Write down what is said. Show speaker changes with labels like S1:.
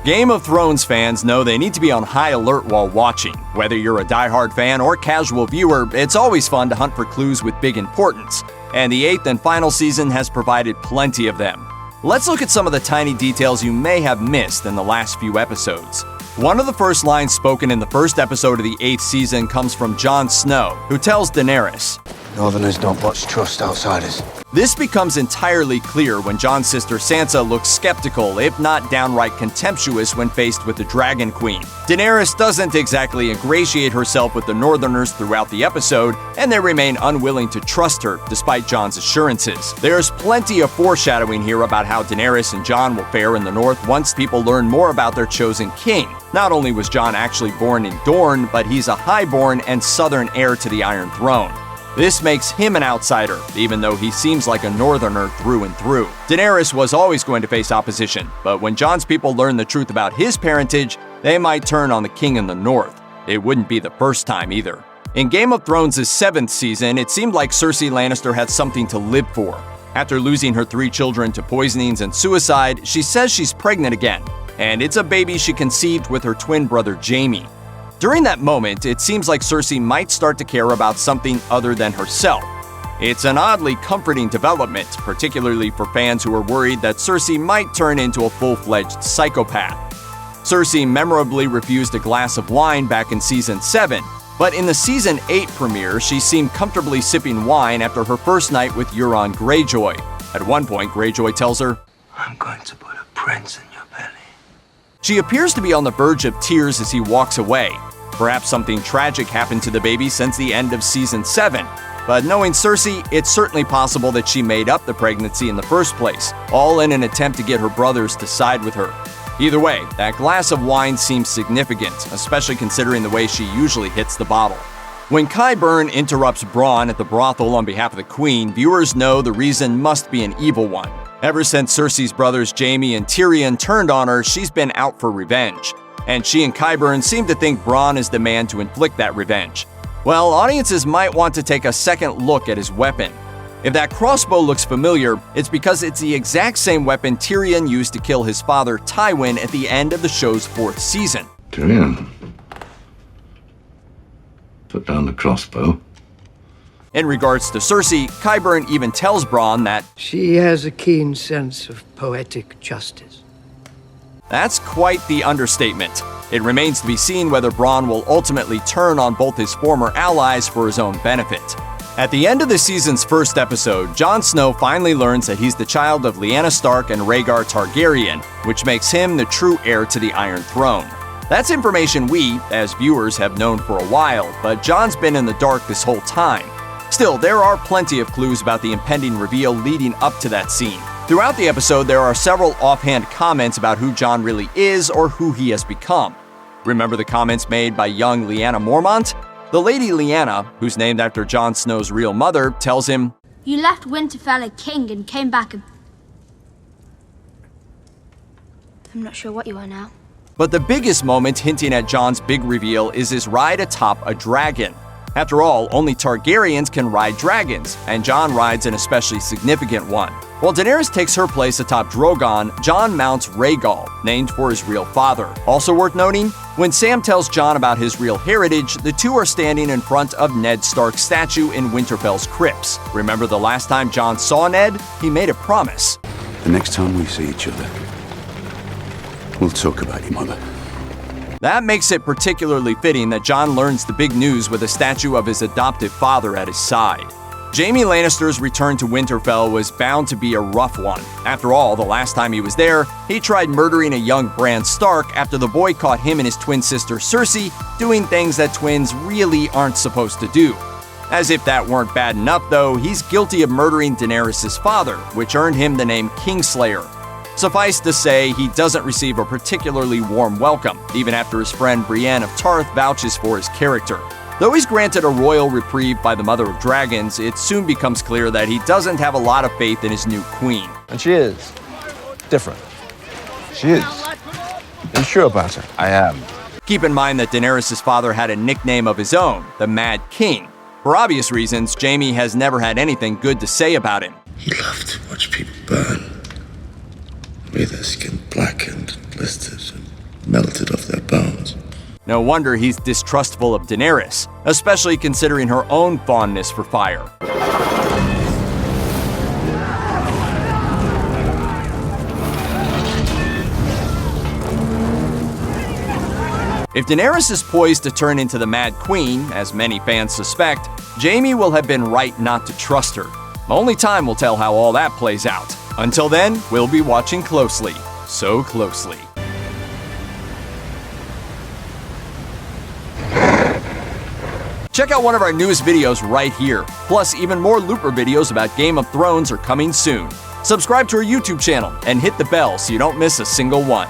S1: Game of Thrones fans know they need to be on high alert while watching. Whether you're a diehard fan or casual viewer, it's always fun to hunt for clues with big importance, and the 8th and final season has provided plenty of them. Let's look at some of the tiny details you may have missed in the last few episodes. One of the first lines spoken in the first episode of the 8th season comes from Jon Snow, who tells Daenerys,
S2: "Northerners don't much trust outsiders."
S1: This becomes entirely clear when Jon's sister Sansa looks skeptical, if not downright contemptuous, when faced with the Dragon Queen. Daenerys doesn't exactly ingratiate herself with the Northerners throughout the episode, and they remain unwilling to trust her, despite Jon's assurances. There's plenty of foreshadowing here about how Daenerys and Jon will fare in the North once people learn more about their chosen king. Not only was Jon actually born in Dorne, but he's a highborn and southern heir to the Iron Throne. This makes him an outsider, even though he seems like a northerner through and through. Daenerys was always going to face opposition, but when Jon's people learn the truth about his parentage, they might turn on the king in the north. It wouldn't be the first time either. In Game of Thrones' 7th season, it seemed like Cersei Lannister had something to live for. After losing her 3 children to poisonings and suicide, she says she's pregnant again, and it's a baby she conceived with her twin brother Jaime. During that moment, it seems like Cersei might start to care about something other than herself. It's an oddly comforting development, particularly for fans who are worried that Cersei might turn into a full-fledged psychopath. Cersei memorably refused a glass of wine back in Season 7, but in the Season 8 premiere, she seemed comfortably sipping wine after her first night with Euron Greyjoy. At one point, Greyjoy tells her,
S2: "I'm going to put a prince in your belly."
S1: She appears to be on the verge of tears as he walks away. Perhaps something tragic happened to the baby since the end of Season 7. But knowing Cersei, it's certainly possible that she made up the pregnancy in the first place, all in an attempt to get her brothers to side with her. Either way, that glass of wine seems significant, especially considering the way she usually hits the bottle. When Qyburn interrupts Bronn at the brothel on behalf of the Queen, viewers know the reason must be an evil one. Ever since Cersei's brothers Jaime and Tyrion turned on her, she's been out for revenge. And she and Qyburn seem to think Bronn is the man to inflict that revenge. Well, audiences might want to take a second look at his weapon. If that crossbow looks familiar, it's because it's the exact same weapon Tyrion used to kill his father Tywin at the end of the show's 4th season.
S3: Tyrion, put down the crossbow.
S1: In regards to Cersei, Qyburn even tells Bronn that
S4: she has a keen sense of poetic justice.
S1: That's quite the understatement. It remains to be seen whether Bronn will ultimately turn on both his former allies for his own benefit. At the end of the season's first episode, Jon Snow finally learns that he's the child of Lyanna Stark and Rhaegar Targaryen, which makes him the true heir to the Iron Throne. That's information we, as viewers, have known for a while, but Jon's been in the dark this whole time. Still, there are plenty of clues about the impending reveal leading up to that scene. Throughout the episode, there are several offhand comments about who Jon really is or who he has become. Remember the comments made by young Lyanna Mormont? The Lady Lyanna, who's named after Jon Snow's real mother, tells him,
S5: "You left Winterfell a king and came back a..." I'm not sure what you are now.
S1: But the biggest moment hinting at Jon's big reveal is his ride atop a dragon. After all, only Targaryens can ride dragons, and Jon rides an especially significant one. While Daenerys takes her place atop Drogon, Jon mounts Rhaegal, named for his real father. Also worth noting, when Sam tells Jon about his real heritage, the two are standing in front of Ned Stark's statue in Winterfell's crypts. Remember the last time Jon saw Ned? He made a promise.
S3: The next time we see each other, we'll talk about your mother.
S1: That makes it particularly fitting that Jon learns the big news with a statue of his adoptive father at his side. Jaime Lannister's return to Winterfell was bound to be a rough one. After all, the last time he was there, he tried murdering a young Bran Stark after the boy caught him and his twin sister Cersei doing things that twins really aren't supposed to do. As if that weren't bad enough, though, he's guilty of murdering Daenerys' father, which earned him the name Kingslayer. Suffice to say, he doesn't receive a particularly warm welcome, even after his friend Brienne of Tarth vouches for his character. Though he's granted a royal reprieve by the Mother of Dragons, it soon becomes clear that he doesn't have a lot of faith in his new queen.
S6: And she is different. She is. Are you sure about her?
S7: I am.
S1: Keep in mind that Daenerys' father had a nickname of his own, the Mad King. For obvious reasons, Jaime has never had anything good to say about him.
S3: He loved to watch people burn, with their skin blackened and blistered, and melted off their bones.
S1: No wonder he's distrustful of Daenerys, especially considering her own fondness for fire. If Daenerys is poised to turn into the Mad Queen, as many fans suspect, Jaime will have been right not to trust her. Only time will tell how all that plays out. Until then, we'll be watching closely. So closely. Check out one of our newest videos right here. Plus, even more Looper videos about Game of Thrones are coming soon. Subscribe to our YouTube channel and hit the bell so you don't miss a single one.